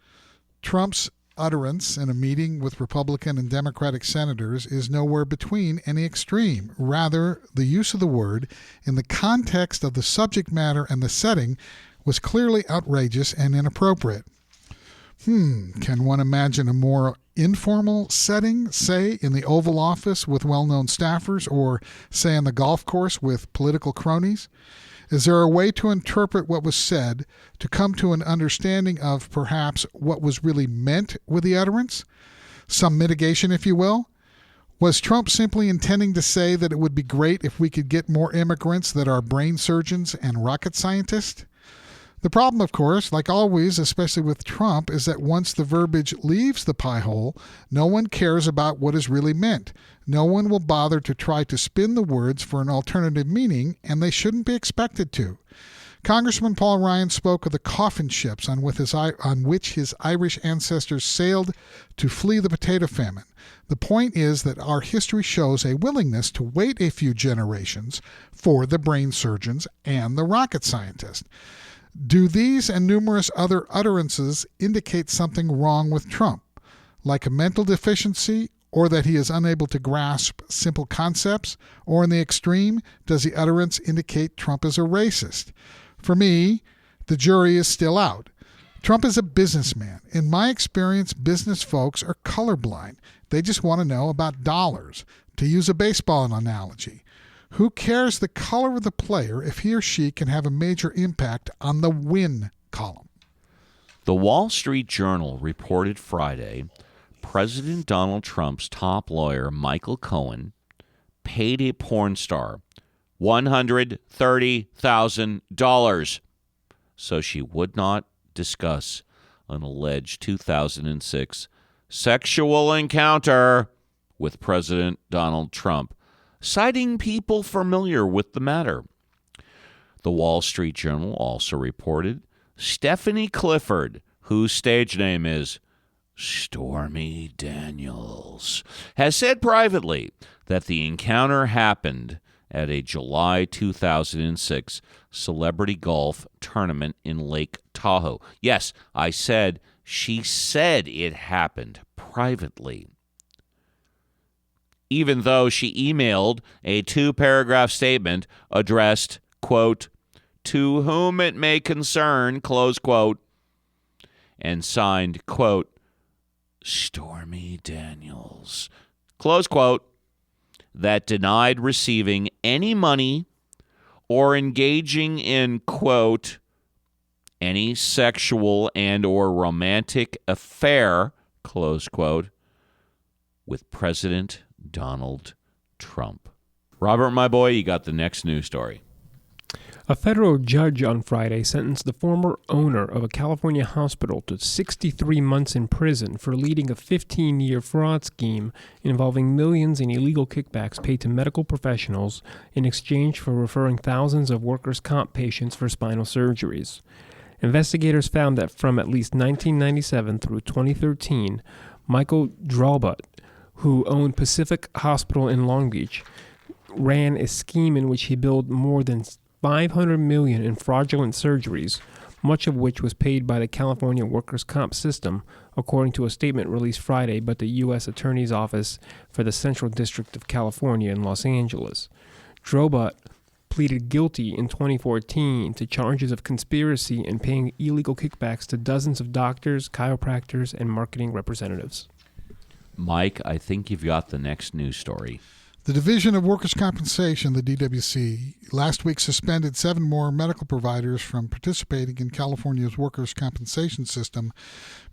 Trump's utterance in a meeting with Republican and Democratic senators is nowhere between any extreme. Rather, the use of the word in the context of the subject matter and the setting was clearly outrageous and inappropriate. Can one imagine a more informal setting, say in the Oval Office with well-known staffers, or say on the golf course with political cronies? Is there a way to interpret what was said to come to an understanding of perhaps what was really meant with the utterance? Some mitigation, if you will? Was Trump simply intending to say that it would be great if we could get more immigrants that are brain surgeons and rocket scientists? The problem, of course, like always, especially with Trump, is that once the verbiage leaves the pie hole, no one cares about what is really meant. No one will bother to try to spin the words for an alternative meaning, and they shouldn't be expected to. Congressman Paul Ryan spoke of the coffin ships on which his Irish ancestors sailed to flee the potato famine. The point is that our history shows a willingness to wait a few generations for the brain surgeons and the rocket scientists. Do these and numerous other utterances indicate something wrong with Trump, like a mental deficiency, or that he is unable to grasp simple concepts? Or in the extreme, does the utterance indicate Trump is a racist? For me, the jury is still out. Trump is a businessman. In my experience, business folks are colorblind. They just want to know about dollars. To use a baseball analogy, who cares the color of the player if he or she can have a major impact on the win column? The Wall Street Journal reported Friday President Donald Trump's top lawyer, Michael Cohen, paid a porn star $130,000 so she would not discuss an alleged 2006 sexual encounter with President Donald Trump, citing people familiar with the matter. The Wall Street Journal also reported Stephanie Clifford, whose stage name is Stormy Daniels, has said privately that the encounter happened at a July 2006 celebrity golf tournament in Lake Tahoe. Yes, I said she said it happened privately. Even though she emailed a 2-paragraph statement addressed, quote, to whom it may concern, close quote, and signed, quote, Stormy Daniels, close quote, that denied receiving any money or engaging in, quote, any sexual and or romantic affair, close quote, with President Donald Trump. Robert, my boy, you got the next news story. A federal judge on Friday sentenced the former owner of a California hospital to 63 months in prison for leading a 15-year fraud scheme involving millions in illegal kickbacks paid to medical professionals in exchange for referring thousands of workers' comp patients for spinal surgeries. Investigators found that from at least 1997 through 2013, Michael Drolbut, who owned Pacific Hospital in Long Beach, ran a scheme in which he billed more than $500 million in fraudulent surgeries, much of which was paid by the California workers' comp system, according to a statement released Friday by the U.S. Attorney's Office for the Central District of California in Los Angeles. Drolbut pleaded guilty in 2014 to charges of conspiracy and paying illegal kickbacks to dozens of doctors, chiropractors, and marketing representatives. Mike, I think you've got the next news story. The Division of Workers' Compensation, the DWC, last week suspended 7 more medical providers from participating in California's workers' compensation system,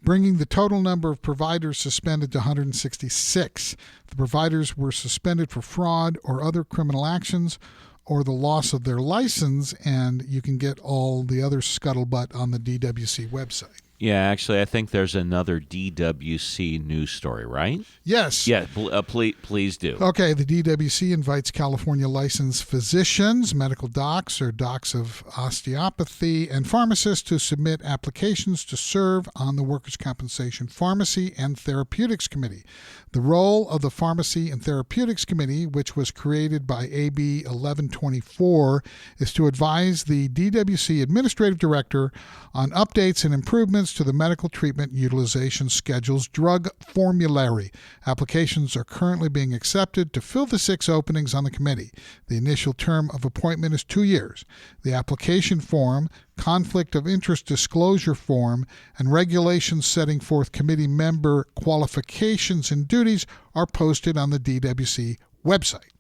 bringing the total number of providers suspended to 166. The providers were suspended for fraud or other criminal actions or the loss of their license, and you can get all the other scuttlebutt on the DWC website. Yeah, actually, I think there's another DWC news story, right? Yes. Yeah, please do. Okay, the DWC invites California licensed physicians, medical docs or docs of osteopathy, and pharmacists to submit applications to serve on the Workers' Compensation Pharmacy and Therapeutics Committee. The role of the Pharmacy and Therapeutics Committee, which was created by AB 1124, is to advise the DWC Administrative Director on updates and improvements to the medical treatment utilization schedule's drug formulary. Applications are currently being accepted to fill the 6 openings on the committee. The initial term of appointment is 2 years. The application form, conflict of interest disclosure form, and regulations setting forth committee member qualifications and duties are posted on the DWC website.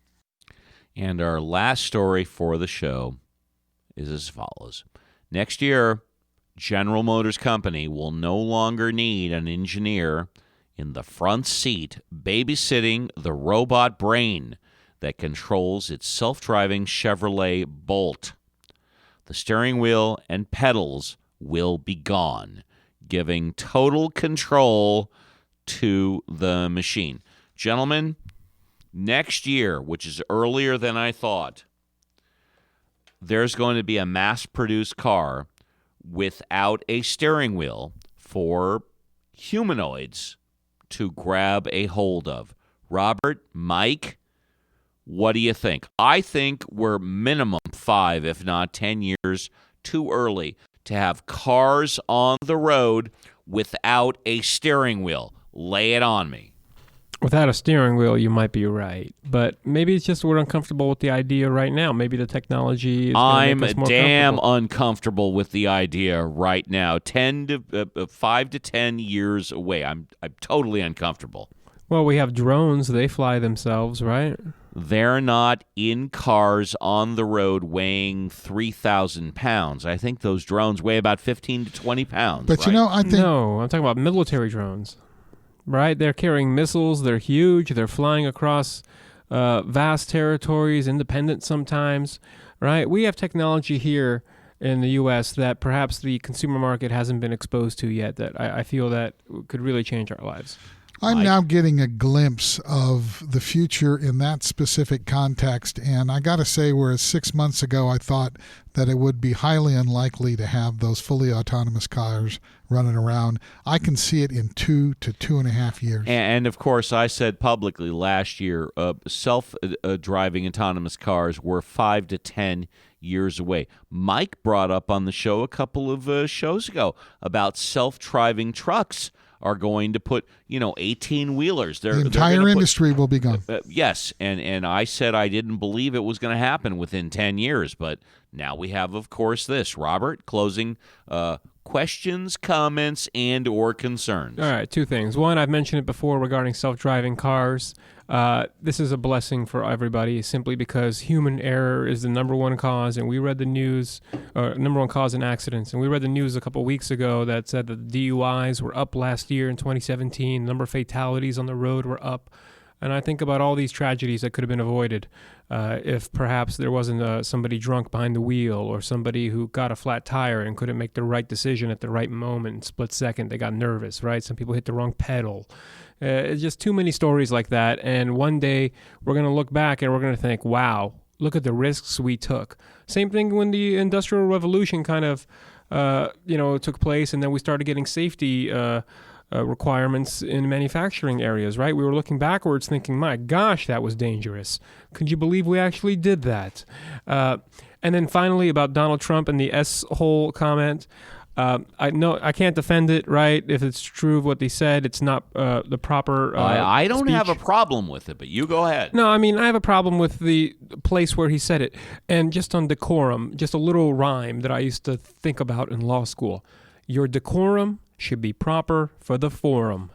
And our last story for the show is as follows. Next year, General Motors Company will no longer need an engineer in the front seat babysitting the robot brain that controls its self-driving Chevrolet Bolt. The steering wheel and pedals will be gone, giving total control to the machine. Gentlemen, next year, which is earlier than I thought, there's going to be a mass-produced car without a steering wheel for humanoids to grab a hold of. Robert, Mike, what do you think? I think we're minimum 5, if not 10 years too early to have cars on the road without a steering wheel. Lay it on me. Without a steering wheel, you might be right. But maybe it's just we're uncomfortable with the idea right now. Maybe the technology is going to make us more damn comfortable. uncomfortable with the idea right now. 5 to 10 years away. I'm totally uncomfortable. Well, we have drones. They fly themselves, right? They're not in cars on the road weighing 3,000 pounds. I think those drones weigh about 15 to 20 pounds. But right? I think... No, I'm talking about military drones. Right? They're carrying missiles. They're huge. They're flying across vast territories, independent sometimes. Right? We have technology here in the U.S. that perhaps the consumer market hasn't been exposed to yet that I feel that could really change our lives. I'm Mike? now getting a glimpse of the future in that specific context. And I got to say, whereas 6 months ago I thought that it would be highly unlikely to have those fully autonomous cars running around, I can see it in 2 to 2.5 years. And of course, I said publicly last year, self-driving autonomous cars were 5 to 10 years away. Mike brought up on the show a couple of shows ago about self-driving trucks are going to put, 18-wheelers. The entire industry will be gone. Yes, and I said I didn't believe it was going to happen within 10 years, but now we have, of course, this. Robert, closing questions, comments, and or concerns. All right, two things. One, I've mentioned it before regarding self-driving cars. This is a blessing for everybody simply because human error is the number one cause, and we read the news, number one cause in accidents, and we read the news a couple weeks ago that said that the DUIs were up last year in 2017, the number of fatalities on the road were up, and I think about all these tragedies that could have been avoided if perhaps there wasn't somebody drunk behind the wheel or somebody who got a flat tire and couldn't make the right decision at the right moment, split second, they got nervous, right? Some people hit the wrong pedal. It's just too many stories like that. And one day we're going to look back and we're going to think, wow, look at the risks we took. Same thing when the Industrial Revolution kind of, took place, and then we started getting safety requirements in manufacturing areas, right? We were looking backwards thinking, my gosh, that was dangerous. Could you believe we actually did that? And then finally about Donald Trump and the S-hole comment. I know I can't defend it, right? If it's true of what they said, it's not the proper I don't speech. have a problem with it, but you go ahead. No, I mean, I have a problem with the place where he said it. And just on decorum, just a little rhyme that I used to think about in law school. Your decorum should be proper for the forum.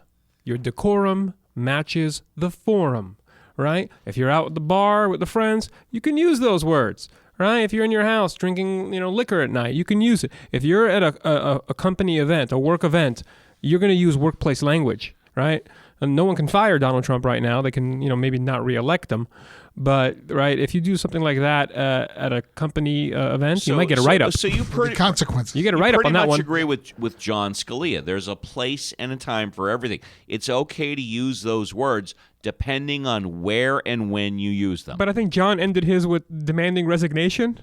Your decorum matches the forum, right? If you're out at the bar with the friends, you can use those words. Right? If you're in your house drinking, liquor at night, you can use it. If you're at a company event, a work event, you're going to use workplace language, right? And no one can fire Donald Trump right now. They can, maybe not reelect him. But, right, if you do something like that at a company event, you might get a write-up. So you The consequences. You get a write-up on that one. Pretty much agree with John Scalia. There's a place and a time for everything. It's okay to use those words depending on where and when you use them. But I think John ended his with demanding resignation.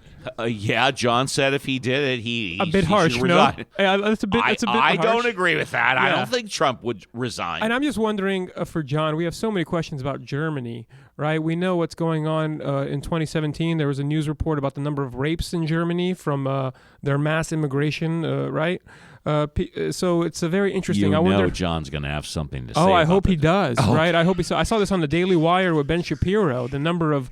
Yeah, John said if he did it, he A bit he harsh, should no? resign. That's a bit harsh. I don't agree with that. I Yeah. don't think Trump would resign. And I'm just wondering for John, we have so many questions about Germany, right? We know what's going on in 2017. There was a news report about the number of rapes in Germany from their mass immigration, right? So it's a very interesting. I wonder. John's going to have something to say. Oh, I about hope he it. does, right? I hope he saw. I saw this on the Daily Wire with Ben Shapiro. The number of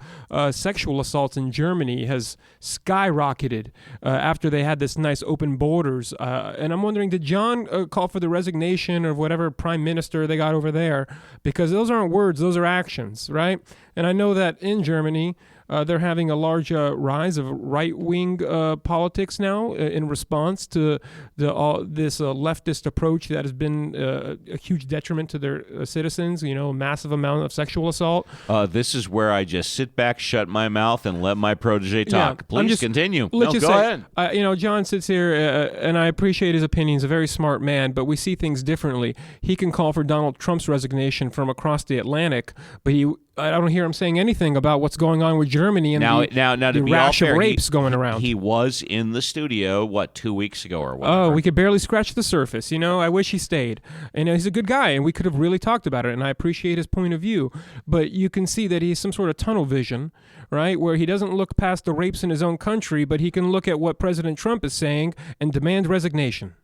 sexual assaults in Germany has skyrocketed after they had this nice open borders. And I'm wondering, did John call for the resignation of whatever prime minister they got over there? Because those aren't words; those are actions, right? And I know that in Germany, they're having a large rise of right-wing politics now in response to this leftist approach that has been a huge detriment to their citizens, a massive amount of sexual assault. This is where I just sit back, shut my mouth, and let my protege talk. Yeah, Please continue. Let's No, just go say, ahead. John sits here, and I appreciate his opinion. He's a very smart man, but we see things differently. He can call for Donald Trump's resignation from across the Atlantic, but I don't hear him saying anything about what's going on with Germany and Now, the to be rash all fair, of rapes going around. He was in the studio, 2 weeks ago or whatever? Oh, we could barely scratch the surface. I wish he stayed. And he's a good guy, and we could have really talked about it, and I appreciate his point of view. But you can see that he's some sort of tunnel vision, right, where he doesn't look past the rapes in his own country, but he can look at what President Trump is saying and demand resignation.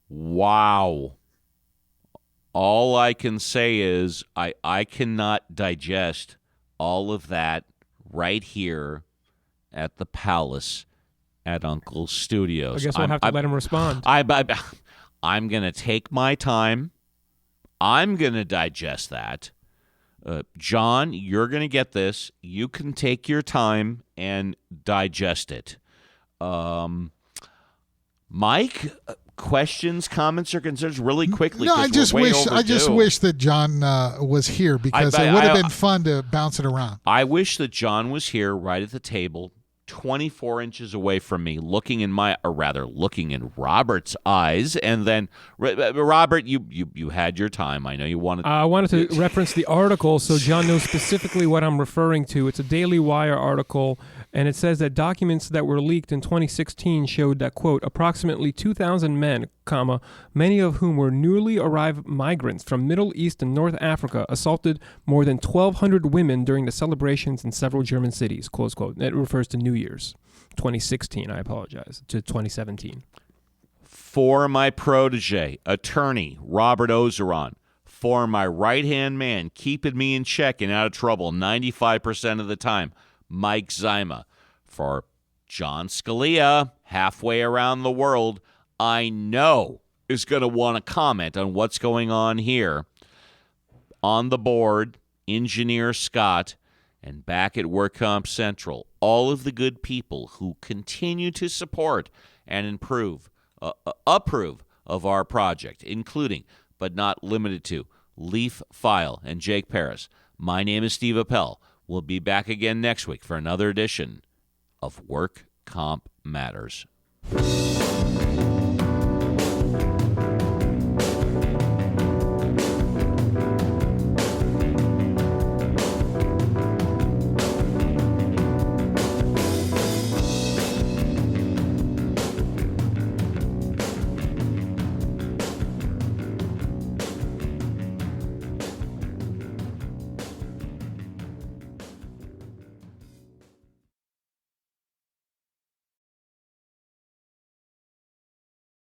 Wow. All I can say is I cannot digest all of that right here at the Palace at Uncle's Studios. I guess we'll have to let him respond. I'm going to take my time. I'm going to digest that. John, you're going to get this. You can take your time and digest it. Mike, questions, comments, or concerns really quickly? No, I 'cause just we're way wish overdue. that John was here because it would have been fun to bounce it around. I wish that John was here right at the table 24 inches away from me, looking in Robert's eyes. And then, Robert, you had your time. I know you wanted. I wanted to reference the article so John knows specifically what I'm referring to. It's a Daily Wire article, and it says that documents that were leaked in 2016 showed that, quote, approximately 2,000 men, comma, many of whom were newly arrived migrants from Middle East and North Africa, assaulted more than 1,200 women during the celebrations in several German cities, close quote. That refers to New Year's. 2016, I apologize, to 2017. For my protege, attorney Robert Ozeron. For my right-hand man, keeping me in check and out of trouble 95% of the time, Mike Zima. For John Scalia, halfway around the world, I know is going to want to comment on what's going on here. On the board, Engineer Scott, and back at WorkComp Central, all of the good people who continue to support and approve of our project, including, but not limited to, Leaf File and Jake Paris. My name is Steve Appel. We'll be back again next week for another edition of Work Comp Matters.